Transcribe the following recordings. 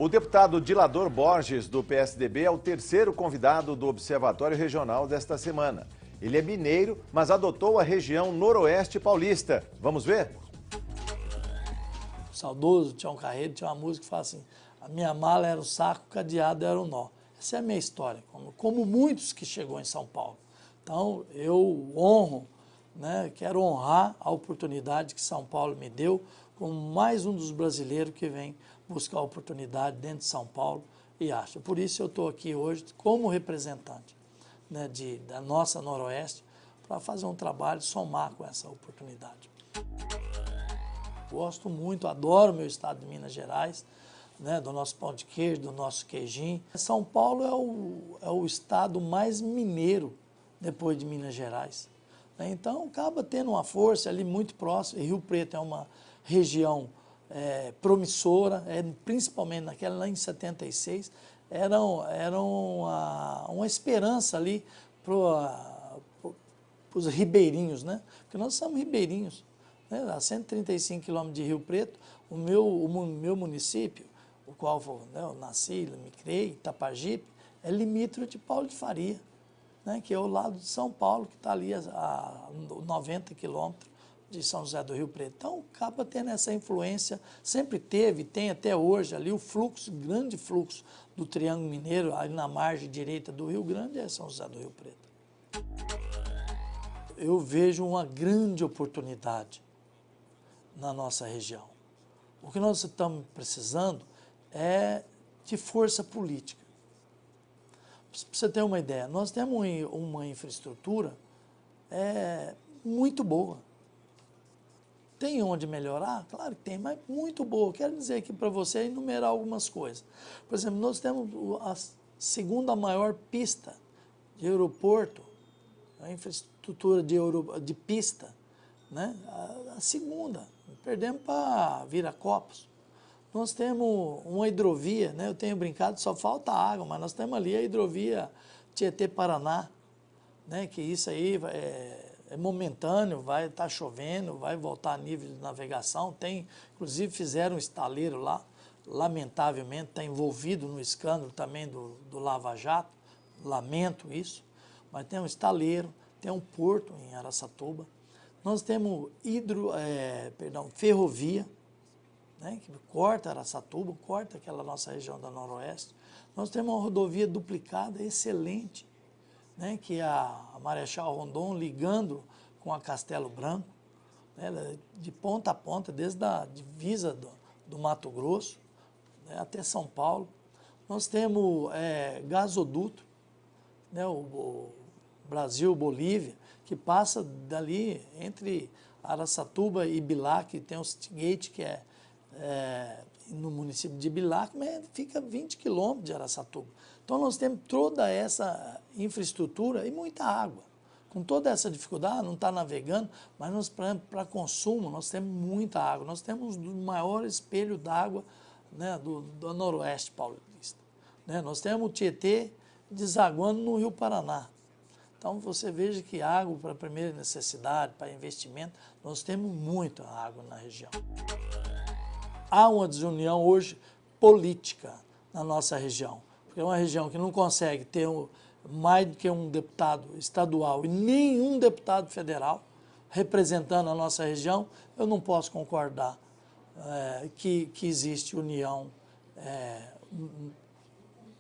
O deputado Dilador Borges, do PSDB, é o terceiro convidado do Observatório Regional desta semana. Ele é mineiro, mas adotou a região noroeste paulista. Vamos ver? O saudoso Tião Carreiro tinha uma música que fala assim: a minha mala era o saco, o cadeado era o nó. Essa é a minha história, como muitos que chegou em São Paulo. Então, eu honro, quero honrar a oportunidade que São Paulo me deu, como mais um dos brasileiros que vem buscar oportunidade dentro de São Paulo e acha. Por isso eu estou aqui hoje como representante da nossa Noroeste, para fazer um trabalho, somar com essa oportunidade. Gosto muito, adoro meu estado de Minas Gerais, do nosso pão de queijo, do nosso queijinho. São Paulo é o estado mais mineiro depois de Minas Gerais. Então acaba tendo uma força ali muito próxima. Rio Preto é uma região promissora, principalmente naquela lá em 76, era uma esperança ali para os ribeirinhos, porque nós somos ribeirinhos. A 135 quilômetros de Rio Preto, o meu município, o qual eu nasci, me criei, Itapajipe, é limítrofe de Paulo de Faria, que é o lado de São Paulo, que está ali a 90 quilômetros de São José do Rio Preto. Então, acaba tendo essa influência, sempre teve, tem até hoje ali o fluxo, grande fluxo do Triângulo Mineiro, ali na margem direita do Rio Grande, é São José do Rio Preto. Eu vejo uma grande oportunidade na nossa região. O que nós estamos precisando é de força política. Para você ter uma ideia, nós temos uma infraestrutura muito boa. Tem onde melhorar? Claro que tem, mas muito boa. Quero dizer aqui para você enumerar algumas coisas. Por exemplo, nós temos a segunda maior pista de aeroporto, a infraestrutura de pista, a segunda. Perdemos para Viracopos. Nós temos uma hidrovia, eu tenho brincado, só falta água, mas nós temos ali a hidrovia Tietê-Paraná, que isso aí é momentâneo, vai estar chovendo, vai voltar a nível de navegação. Inclusive fizeram um estaleiro lá, lamentavelmente está envolvido no escândalo também do Lava Jato, lamento isso, mas tem um estaleiro, tem um porto em Araçatuba. Nós temos ferrovia, que corta Araçatuba, corta aquela nossa região da Noroeste. Nós temos uma rodovia duplicada excelente, que é a Marechal Rondon ligando com a Castelo Branco, de ponta a ponta, desde a divisa do Mato Grosso até São Paulo. Nós temos gasoduto, o Brasil-Bolívia, que passa dali entre Araçatuba e Bilac, que tem o Citygate, que é no município de Bilac, mas fica 20 quilômetros de Araçatuba. Então nós temos toda essa infraestrutura e muita água. Com toda essa dificuldade, não está navegando, mas nós, para consumo, nós temos muita água. Nós temos o maior espelho d'água do Noroeste paulista. Nós temos o Tietê desaguando no Rio Paraná. Então você veja que água para primeira necessidade, para investimento, nós temos muita água na região. Há uma desunião hoje política na nossa região, porque é uma região que não consegue ter mais do que um deputado estadual e nenhum deputado federal representando a nossa região. Eu não posso concordar que existe união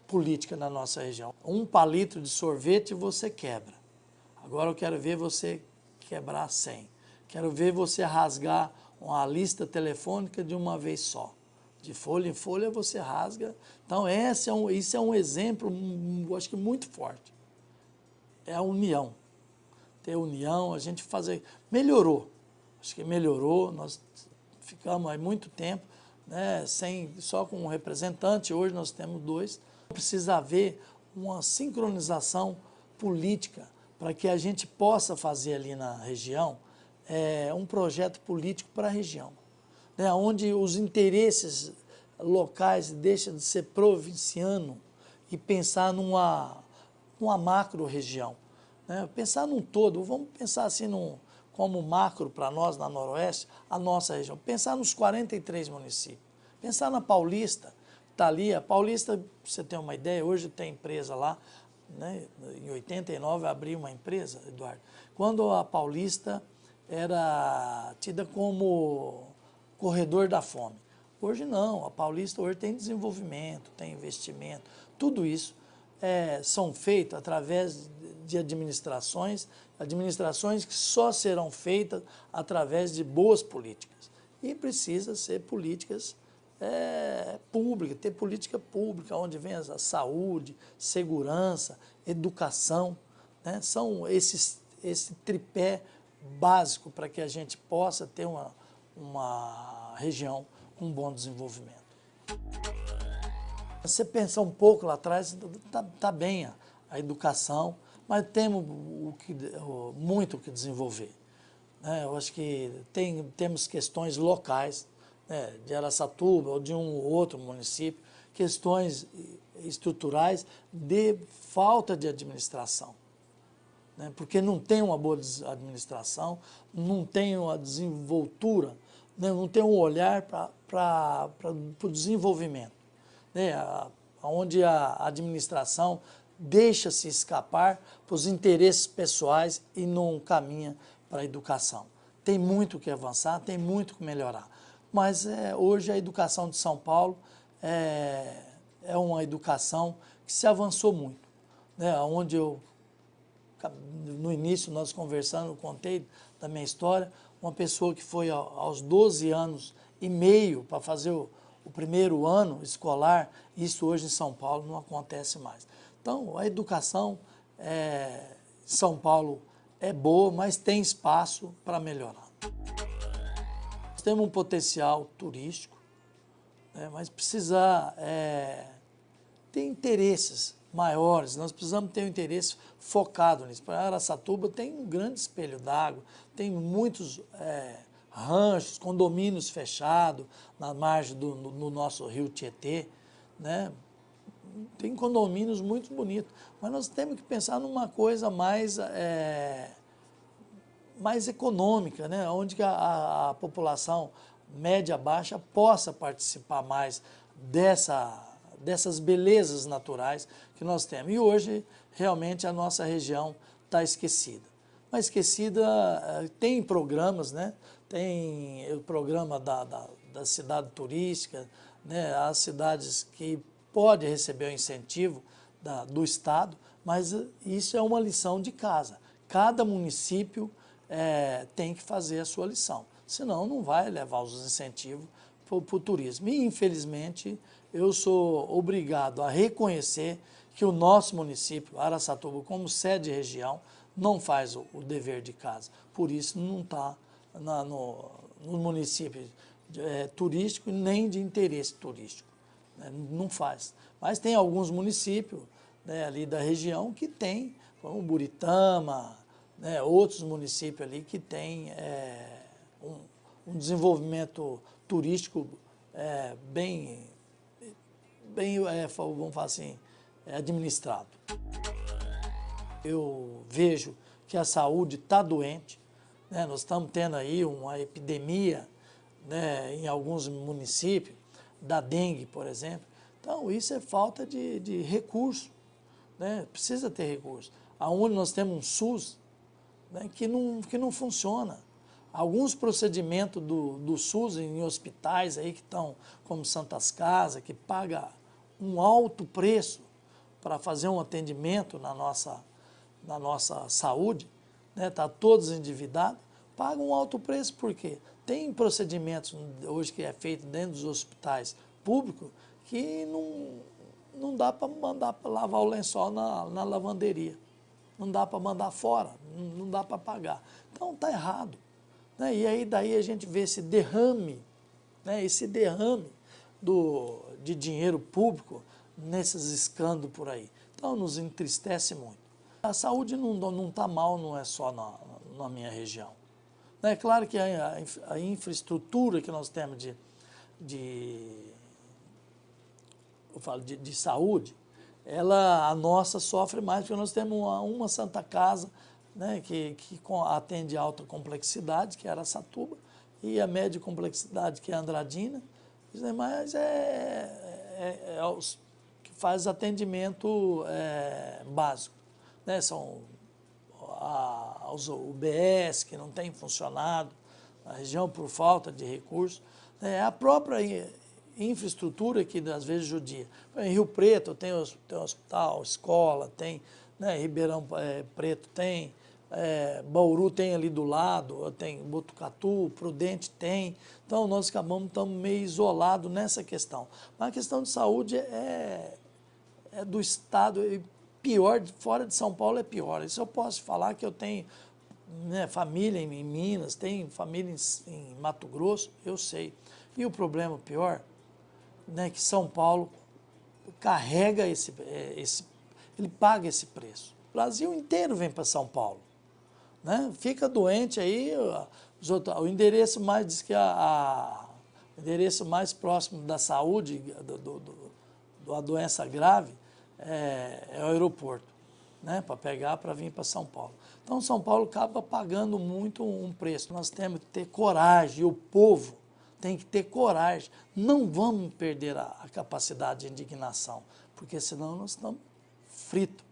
política na nossa região. Um palito de sorvete você quebra. Agora eu quero ver você quebrar 100. Quero ver você rasgar uma lista telefônica de uma vez só. De folha em folha você rasga. Então isso é um exemplo, acho que muito forte. É a união. Ter união, a gente fazer... Melhorou. Acho que melhorou. Nós ficamos há muito tempo só com um representante. Hoje nós temos 2. Precisa haver uma sincronização política para que a gente possa fazer ali na região um projeto político para a região, onde os interesses locais deixam de ser provinciano e pensar numa macro-região. Pensar num todo, vamos pensar assim como macro para nós na Noroeste, a nossa região. Pensar nos 43 municípios, pensar na Paulista, está ali, a Paulista, pra você ter uma ideia, hoje tem empresa lá, né? Em 89 abri uma empresa, Eduardo, quando a Paulista era tida como corredor da fome. Hoje não, a Paulista hoje tem desenvolvimento, tem investimento, tudo isso são feitos através de administrações que só serão feitas através de boas políticas. E precisa ser políticas públicas, ter política pública, onde vem a saúde, segurança, educação, né? São esse tripé básico para que a gente possa ter uma região com bom desenvolvimento. Você pensa um pouco lá atrás, tá bem a educação, mas temos muito o que desenvolver, né? Eu acho que temos questões locais, né, de Araçatuba ou de um ou outro município, questões estruturais de falta de administração, né? Porque não tem uma boa administração, não tem uma desenvoltura, né? Não tem um olhar para o desenvolvimento, né? Onde a administração deixa-se escapar para os interesses pessoais e não caminha para a educação. Tem muito que avançar, tem muito que melhorar. Mas hoje a educação de São Paulo é uma educação que se avançou muito, né? Onde no início nós conversando, eu contei da minha história, uma pessoa que foi aos 12 anos e meio para fazer o primeiro ano escolar, isso hoje em São Paulo não acontece mais. Então, a educação em São Paulo é boa, mas tem espaço para melhorar. Nós temos um potencial turístico, né, mas precisa ter interesses maiores, nós precisamos ter um interesse focado nisso. Para Araçatuba tem um grande espelho d'água, tem muitos ranchos, condomínios fechados na margem no nosso rio Tietê, né? Tem condomínios muito bonitos, mas nós temos que pensar numa coisa mais econômica, né? Onde que a população média baixa possa participar mais dessas belezas naturais que nós temos. E hoje, realmente, a nossa região está esquecida. Mas esquecida, tem programas, né? Tem o programa da cidade turística, né? As cidades que podem receber o incentivo do Estado, mas isso é uma lição de casa. Cada município tem que fazer a sua lição, senão não vai levar os incentivos para o turismo. E, infelizmente, eu sou obrigado a reconhecer que o nosso município, Araçatuba, como sede de região, não faz o dever de casa. Por isso, não está no município turístico nem de interesse turístico, né? Não faz. Mas tem alguns municípios, né, ali da região que tem, como Buritama, né, outros municípios ali que tem um desenvolvimento turístico bem, vamos falar assim, administrado. Eu vejo que a saúde está doente, né? Nós estamos tendo aí uma epidemia, né, em alguns municípios, da dengue, por exemplo. Então, isso é falta de recurso, né? Precisa ter recurso. Aonde nós temos um SUS, né, que não funciona. Alguns procedimentos do SUS em hospitais aí que estão, como Santas Casas, que paga um alto preço para fazer um atendimento na nossa saúde, né, tá todos endividados, pagam um alto preço. Por quê? Tem procedimentos hoje que é feito dentro dos hospitais públicos que não dá para mandar para lavar o lençol na lavanderia, não dá para mandar fora, não dá para pagar. Então está errado, né? E aí daí a gente vê esse derrame, né? De dinheiro público nesses escândalos por aí. Então nos entristece muito. A saúde não está mal, não é só na minha região. É claro que a infraestrutura que nós temos de saúde, a nossa sofre mais, porque nós temos uma Santa Casa, né, que atende alta complexidade, que é Araçatuba, e a média complexidade, que é Andradina. Mas que faz atendimento básico, né? São os UBS que não têm funcionado na região por falta de recursos, a própria infraestrutura que às vezes judia. Em Rio Preto tem hospital, escola, tem, né, Ribeirão Preto tem, Bauru tem ali do lado, tem Botucatu, Prudente tem, então nós estamos meio isolados nessa questão. Mas a questão de saúde é do Estado, e pior, fora de São Paulo é pior. Isso eu posso falar que eu tenho, né, família em Minas, tenho família em Mato Grosso, eu sei. E o problema pior, né, que São Paulo carrega ele paga esse preço. O Brasil inteiro vem para São Paulo, né? Fica doente aí, o endereço mais, diz que o endereço mais próximo da saúde, da doença grave, é o aeroporto, né? Para pegar, para vir para São Paulo. Então, São Paulo acaba pagando muito um preço. Nós temos que ter coragem, e o povo tem que ter coragem. Não vamos perder a capacidade de indignação, porque senão nós estamos fritos,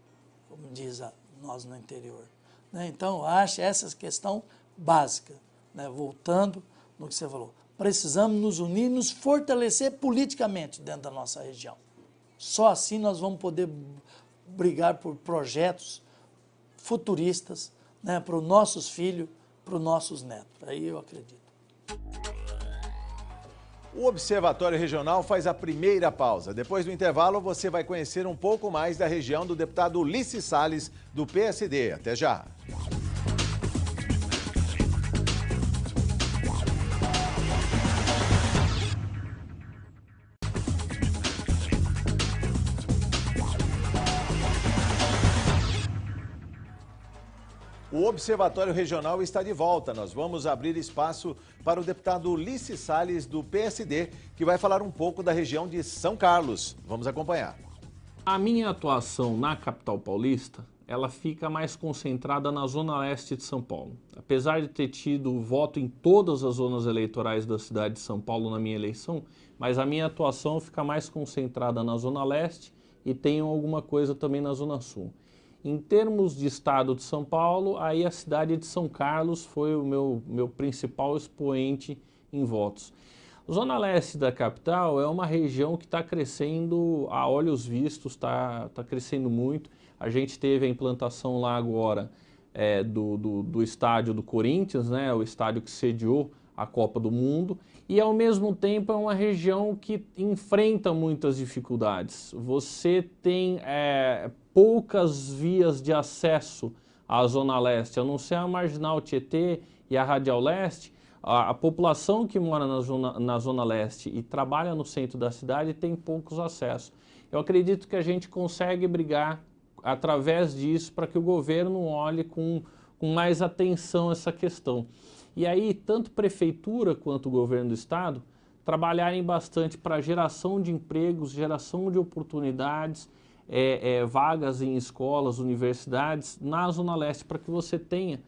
como diz nós no interior, né? Então, eu acho essa questão básica, né? Voltando no que você falou. Precisamos nos unir, nos fortalecer politicamente dentro da nossa região. Só assim nós vamos poder brigar por projetos futuristas, né, para os nossos filhos, para os nossos netos. Aí eu acredito. O Observatório Regional faz a primeira pausa. Depois do intervalo, você vai conhecer um pouco mais da região do deputado Ulisses Salles, do PSD. Até já! O Observatório Regional está de volta. Nós vamos abrir espaço para o deputado Ulisses Salles, do PSD, que vai falar um pouco da região de São Carlos. Vamos acompanhar. A minha atuação na capital paulista, ela fica mais concentrada na zona leste de São Paulo. Apesar de ter tido voto em todas as zonas eleitorais da cidade de São Paulo na minha eleição, mas a minha atuação fica mais concentrada na zona leste e tenho alguma coisa também na zona sul. Em termos de estado de São Paulo, aí a cidade de São Carlos foi o meu principal expoente em votos. A zona leste da capital é uma região que está crescendo a olhos vistos, está crescendo muito. A gente teve a implantação lá agora do estádio do Corinthians, né, o estádio que sediou a Copa do Mundo, e ao mesmo tempo é uma região que enfrenta muitas dificuldades. Você tem poucas vias de acesso à Zona Leste, a não ser a Marginal Tietê e a Radial Leste. A população que mora na Zona Leste e trabalha no centro da cidade tem poucos acessos. Eu acredito que a gente consegue brigar através disso para que o governo olhe com mais atenção essa questão. E aí, tanto prefeitura quanto o governo do estado trabalharem bastante para geração de empregos, geração de oportunidades, vagas em escolas, universidades na Zona Leste, para que você tenha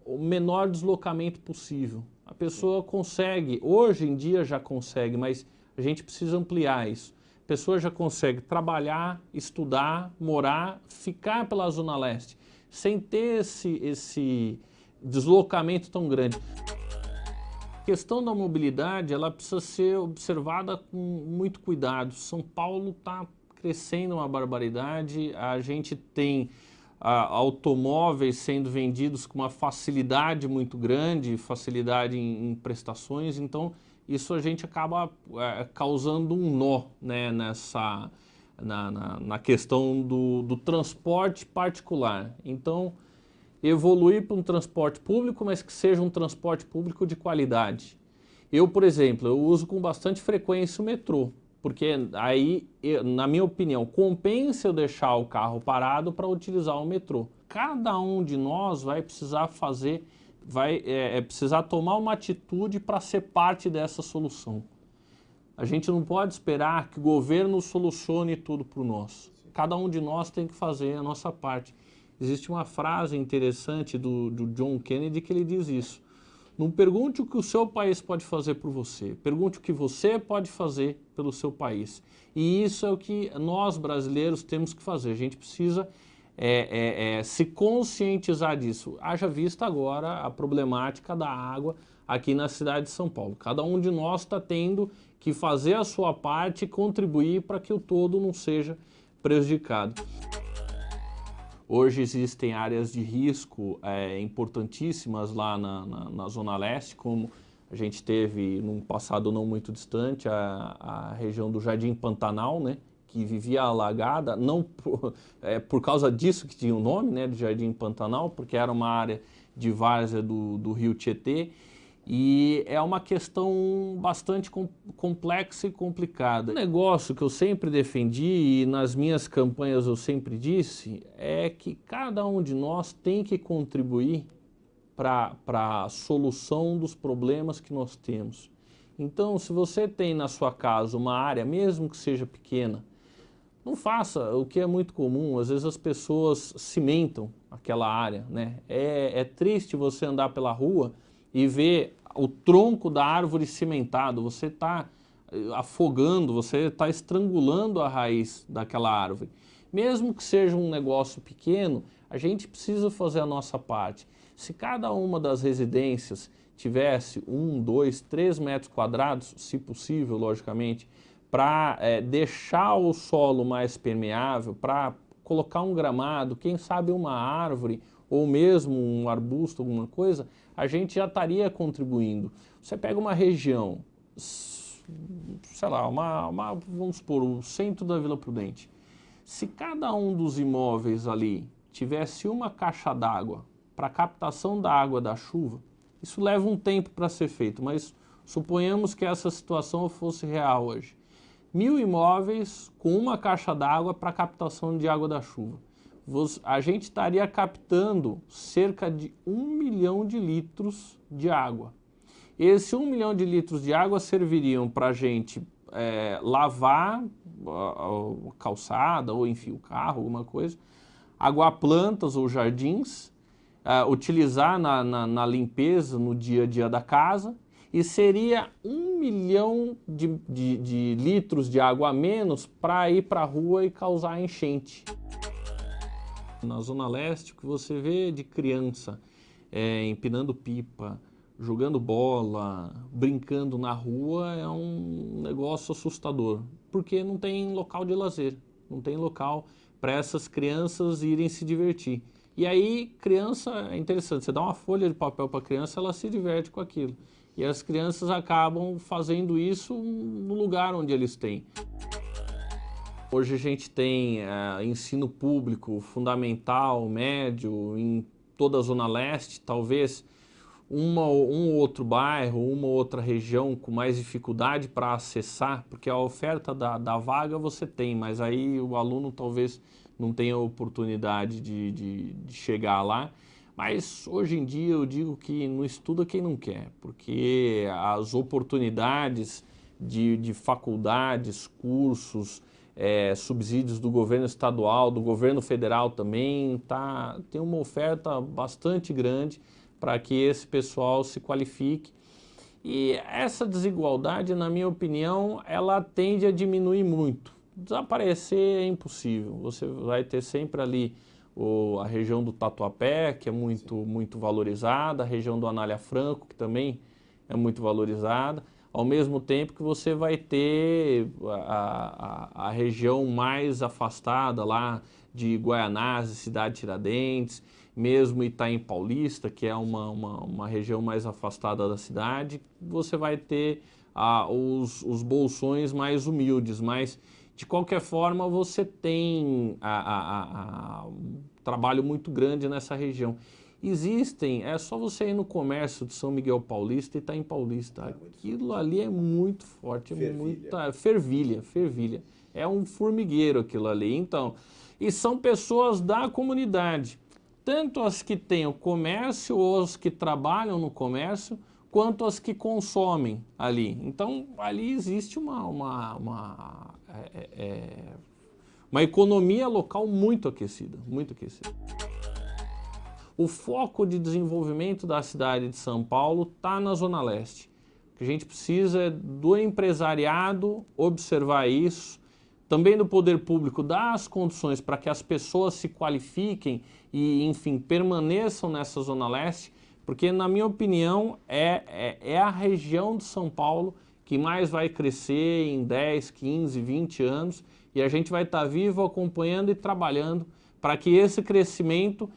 o menor deslocamento possível. A pessoa consegue, hoje em dia já consegue, mas a gente precisa ampliar isso. A pessoa já consegue trabalhar, estudar, morar, ficar pela Zona Leste, sem ter esse deslocamento tão grande. A questão da mobilidade, ela precisa ser observada com muito cuidado. São Paulo está crescendo uma barbaridade, a gente tem automóveis sendo vendidos com uma facilidade muito grande, facilidade em prestações, então isso a gente acaba causando um nó, né, na questão do transporte particular. Então, evoluir para um transporte público, mas que seja um transporte público de qualidade. Eu, por exemplo, eu uso com bastante frequência o metrô, porque aí, na minha opinião, compensa eu deixar o carro parado para utilizar o metrô. Cada um de nós vai precisar precisar tomar uma atitude para ser parte dessa solução. A gente não pode esperar que o governo solucione tudo por nós. Cada um de nós tem que fazer a nossa parte. Existe uma frase interessante do John Kennedy que ele diz isso: Não pergunte o que o seu país pode fazer por você, pergunte o que você pode fazer pelo seu país. E isso é o que nós brasileiros temos que fazer, a gente precisa se conscientizar disso. Haja vista agora a problemática da água aqui na cidade de São Paulo. Cada um de nós está tendo que fazer a sua parte e contribuir para que o todo não seja prejudicado. Hoje existem áreas de risco importantíssimas lá na Zona Leste, como a gente teve num passado não muito distante, a região do Jardim Pantanal, né, que vivia alagada, não por causa disso que tinha o nome, né, de Jardim Pantanal, porque era uma área de várzea do rio Tietê, e é uma questão bastante complexa e complicada. Um negócio que eu sempre defendi e nas minhas campanhas eu sempre disse é que cada um de nós tem que contribuir para a solução dos problemas que nós temos. Então, se você tem na sua casa uma área, mesmo que seja pequena, não faça o que é muito comum. Às vezes as pessoas cimentam aquela área, né? É triste você andar pela rua e ver o tronco da árvore cimentado, você está afogando, você está estrangulando a raiz daquela árvore. Mesmo que seja um negócio pequeno, a gente precisa fazer a nossa parte. Se cada uma das residências tivesse 1, 2, 3 metros quadrados, se possível, logicamente, para deixar o solo mais permeável, para colocar um gramado, quem sabe uma árvore, ou mesmo um arbusto, alguma coisa, a gente já estaria contribuindo. Você pega uma região, sei lá, vamos supor, o centro da Vila Prudente. Se cada um dos imóveis ali tivesse uma caixa d'água para captação da água da chuva, isso leva um tempo para ser feito, mas suponhamos que essa situação fosse real hoje. 1000 imóveis com uma caixa d'água para captação de água da chuva. A gente estaria captando cerca de 1 milhão de litros de água. Esse 1 milhão de litros de água serviriam para a gente lavar a calçada, ou enfim, o carro, alguma coisa, aguar plantas ou jardins, utilizar na limpeza no dia a dia da casa, e seria 1 milhão de litros de água a menos para ir para a rua e causar enchente. Na Zona Leste, o que você vê de criança empinando pipa, jogando bola, brincando na rua é um negócio assustador, porque não tem local de lazer, não tem local para essas crianças irem se divertir. E aí, criança, é interessante, você dá uma folha de papel para a criança, ela se diverte com aquilo. E as crianças acabam fazendo isso no lugar onde eles têm. Hoje a gente tem ensino público fundamental, médio, em toda a Zona Leste, talvez um ou outro bairro, uma ou outra região com mais dificuldade para acessar, porque a oferta da vaga você tem, mas aí o aluno talvez não tenha oportunidade de chegar lá. Mas hoje em dia eu digo que não estuda quem não quer, porque as oportunidades de faculdades, cursos, subsídios do governo estadual, do governo federal também, tem uma oferta bastante grande para que esse pessoal se qualifique. E essa desigualdade, na minha opinião, ela tende a diminuir muito. Desaparecer é impossível, você vai ter sempre ali a região do Tatuapé, que é muito valorizada, a região do Anália Franco, que também é muito valorizada, ao mesmo tempo que você vai ter a região mais afastada lá de Guaianazes, Cidade Tiradentes, mesmo Itaim Paulista, que é uma região mais afastada da cidade, você vai ter os bolsões mais humildes, mas de qualquer forma você tem um trabalho muito grande nessa região. Existem, é só você ir no comércio de São Miguel Paulista e Itaim Paulista. Aquilo ali é muito forte, é muita fervilha. É um formigueiro aquilo ali. Então, e são pessoas da comunidade, tanto as que têm o comércio ou as que trabalham no comércio, quanto as que consomem ali. Então, ali existe uma economia local muito aquecida, muito aquecida. O foco de desenvolvimento da cidade de São Paulo está na Zona Leste. O que a gente precisa é do empresariado observar isso, também do poder público dar as condições para que as pessoas se qualifiquem e, enfim, permaneçam nessa Zona Leste, porque, na minha opinião, é a região de São Paulo que mais vai crescer em 10, 15, 20 anos, e a gente vai estar vivo acompanhando e trabalhando para que esse crescimento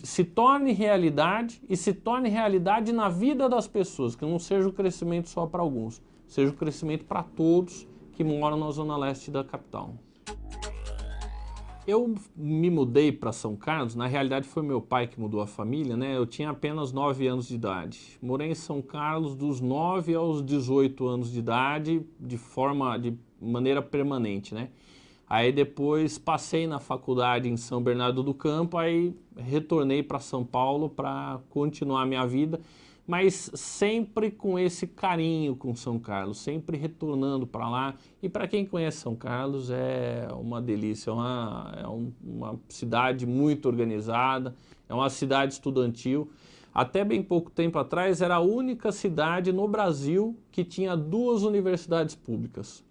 se torne realidade e se torne realidade na vida das pessoas, que não seja o crescimento só para alguns, seja o crescimento para todos que moram na Zona Leste da capital. Eu me mudei para São Carlos, na realidade foi meu pai que mudou a família, né? Eu tinha apenas 9 anos de idade. Morei em São Carlos dos 9 aos 18 anos de idade, de maneira permanente, né? Aí depois passei na faculdade em São Bernardo do Campo, aí retornei para São Paulo para continuar a minha vida, mas sempre com esse carinho com São Carlos, sempre retornando para lá. E para quem conhece São Carlos é uma delícia, uma cidade muito organizada, é uma cidade estudantil. Até bem pouco tempo atrás era a única cidade no Brasil que tinha 2 universidades públicas.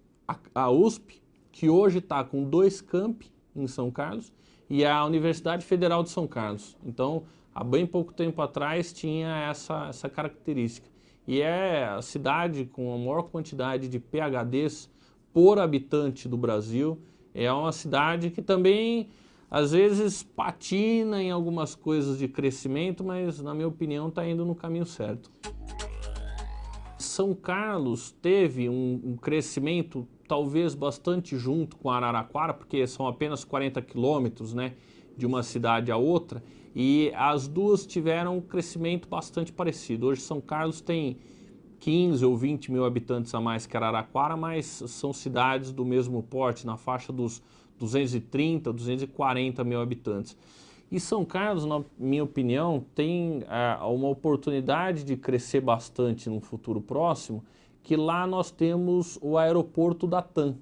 A USP, que hoje está com 2 campi em São Carlos, e a Universidade Federal de São Carlos. Então, há bem pouco tempo atrás tinha essa característica. E é a cidade com a maior quantidade de PhDs por habitante do Brasil. É uma cidade que também, às vezes, patina em algumas coisas de crescimento, mas, na minha opinião, está indo no caminho certo. São Carlos teve um crescimento talvez bastante junto com Araraquara, porque são apenas 40 quilômetros, né, de uma cidade a outra, e as duas tiveram um crescimento bastante parecido. Hoje São Carlos tem 15 ou 20 mil habitantes a mais que Araraquara, mas são cidades do mesmo porte, na faixa dos 230, 240 mil habitantes. E São Carlos, na minha opinião, tem uma oportunidade de crescer bastante no futuro próximo, que lá nós temos o aeroporto da TAM.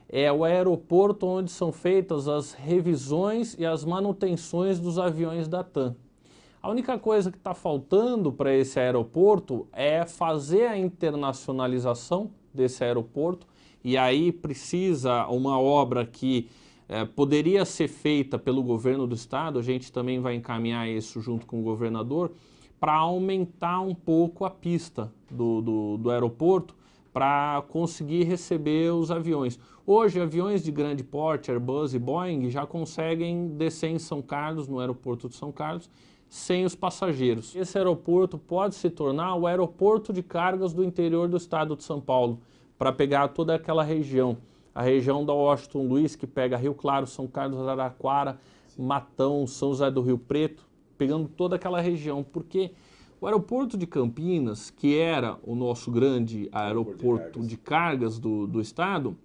É o aeroporto onde são feitas as revisões e as manutenções dos aviões da TAM. A única coisa que está faltando para esse aeroporto é fazer a internacionalização desse aeroporto, e aí precisa uma obra que poderia ser feita pelo governo do estado, a gente também vai encaminhar isso junto com o governador, para aumentar um pouco a pista do aeroporto para conseguir receber os aviões. Hoje, aviões de grande porte, Airbus e Boeing, já conseguem descer em São Carlos, no aeroporto de São Carlos, sem os passageiros. Esse aeroporto pode se tornar o aeroporto de cargas do interior do estado de São Paulo, para pegar toda aquela região. A região da Washington Luiz, que pega Rio Claro, São Carlos, Araraquara, Matão, São José do Rio Preto, pegando toda aquela região, porque o aeroporto de Campinas, que era o nosso grande aeroporto de cargas do estado,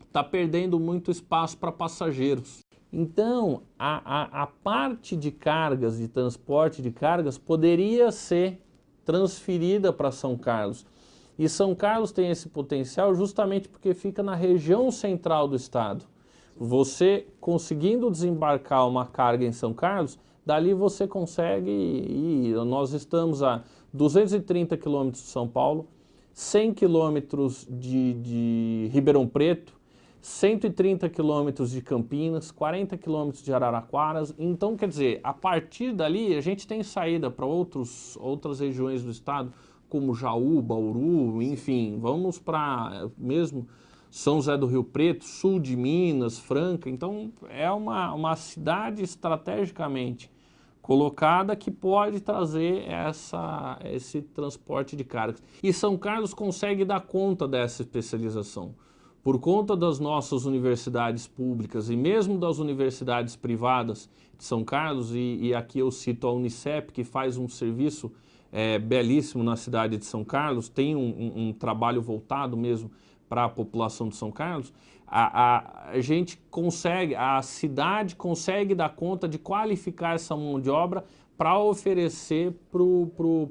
está perdendo muito espaço para passageiros. Então, a parte de cargas, de transporte de cargas, poderia ser transferida para São Carlos. E São Carlos tem esse potencial justamente porque fica na região central do estado. Você conseguindo desembarcar uma carga em São Carlos, dali você consegue ir. Nós estamos a 230 quilômetros de São Paulo, 100 quilômetros de Ribeirão Preto, 130 quilômetros de Campinas, 40 quilômetros de Araraquara. Então, quer dizer, a partir dali a gente tem saída para outras regiões do estado, como Jaú, Bauru, enfim, vamos para mesmo São José do Rio Preto, sul de Minas, Franca. Então, é uma cidade estrategicamente colocada que pode trazer esse transporte de cargas. E São Carlos consegue dar conta dessa especialização. Por conta das nossas universidades públicas e mesmo das universidades privadas de São Carlos, e aqui eu cito a Unicep, que faz um serviço belíssimo na cidade de São Carlos, tem um trabalho voltado mesmo para a população de São Carlos, a cidade consegue dar conta de qualificar essa mão de obra para oferecer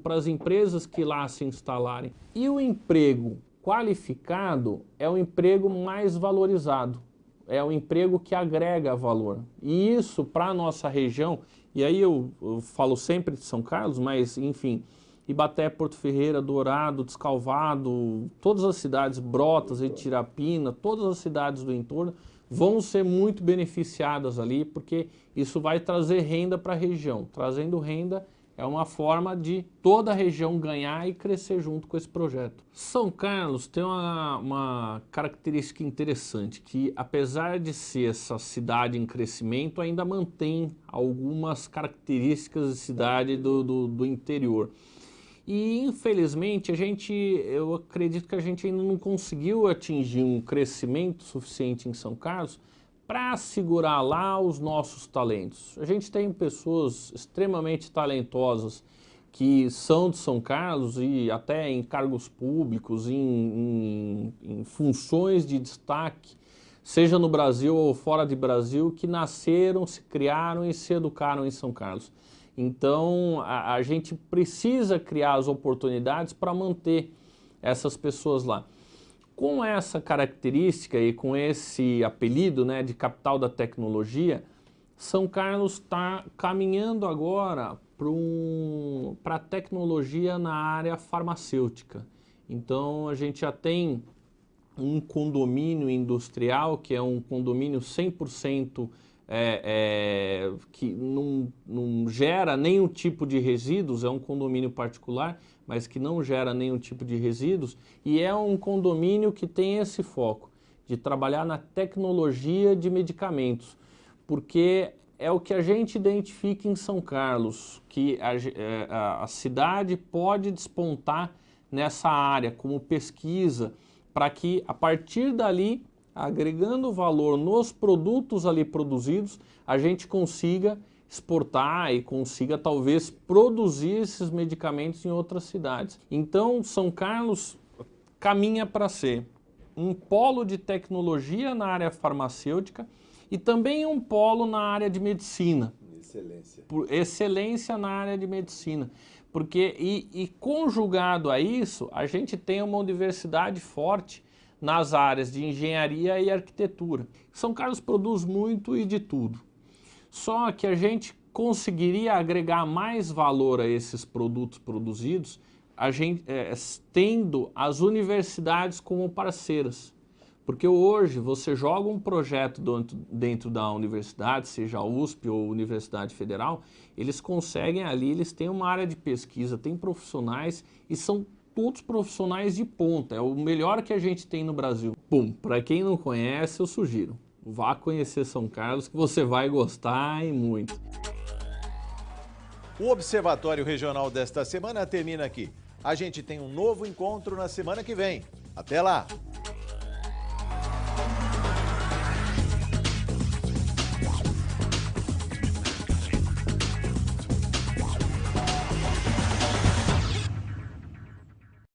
para as empresas que lá se instalarem. E o emprego qualificado é o emprego mais valorizado, é o emprego que agrega valor. E isso, para a nossa região, E aí eu falo sempre de São Carlos, mas enfim, Ibaté, Porto Ferreira, Dourado, Descalvado, todas as cidades, Brotas, Itirapina, todas as cidades do entorno vão ser muito beneficiadas ali, porque isso vai trazer renda para a região. Trazendo renda é uma forma de toda a região ganhar e crescer junto com esse projeto. São Carlos tem uma característica interessante, que apesar de ser essa cidade em crescimento, ainda mantém algumas características de cidade do interior. E infelizmente eu acredito que a gente ainda não conseguiu atingir um crescimento suficiente em São Carlos para segurar lá os nossos talentos. A gente tem pessoas extremamente talentosas que são de São Carlos e até em cargos públicos, em funções de destaque, seja no Brasil ou fora de Brasil, que nasceram, se criaram e se educaram em São Carlos. Então, a gente precisa criar as oportunidades para manter essas pessoas lá. Com essa característica e com esse apelido, né, de capital da tecnologia, São Carlos está caminhando agora para a tecnologia na área farmacêutica. Então, a gente já tem um condomínio industrial, que é um condomínio 100% que não gera nenhum tipo de resíduos, é um condomínio particular, mas que não gera nenhum tipo de resíduos, e é um condomínio que tem esse foco de trabalhar na tecnologia de medicamentos, porque é o que a gente identifica em São Carlos, que a cidade pode despontar nessa área como pesquisa, para que a partir dali, agregando valor nos produtos ali produzidos, a gente consiga exportar e consiga talvez produzir esses medicamentos em outras cidades. Então, São Carlos caminha para ser um polo de tecnologia na área farmacêutica e também um polo na área de medicina. Excelência. Por excelência na área de medicina. Porque, e conjugado a isso, a gente tem uma universidade forte nas áreas de engenharia e arquitetura. São Carlos produz muito e de tudo. Só que a gente conseguiria agregar mais valor a esses produtos produzidos tendo as universidades como parceiras. Porque hoje você joga um projeto dentro da universidade, seja a USP ou Universidade Federal, eles conseguem ali, eles têm uma área de pesquisa, têm profissionais e são todos profissionais de ponta, é o melhor que a gente tem no Brasil. Bom, para quem não conhece, eu sugiro, vá conhecer São Carlos que você vai gostar e muito. O Observatório Regional desta semana termina aqui. A gente tem um novo encontro na semana que vem. Até lá!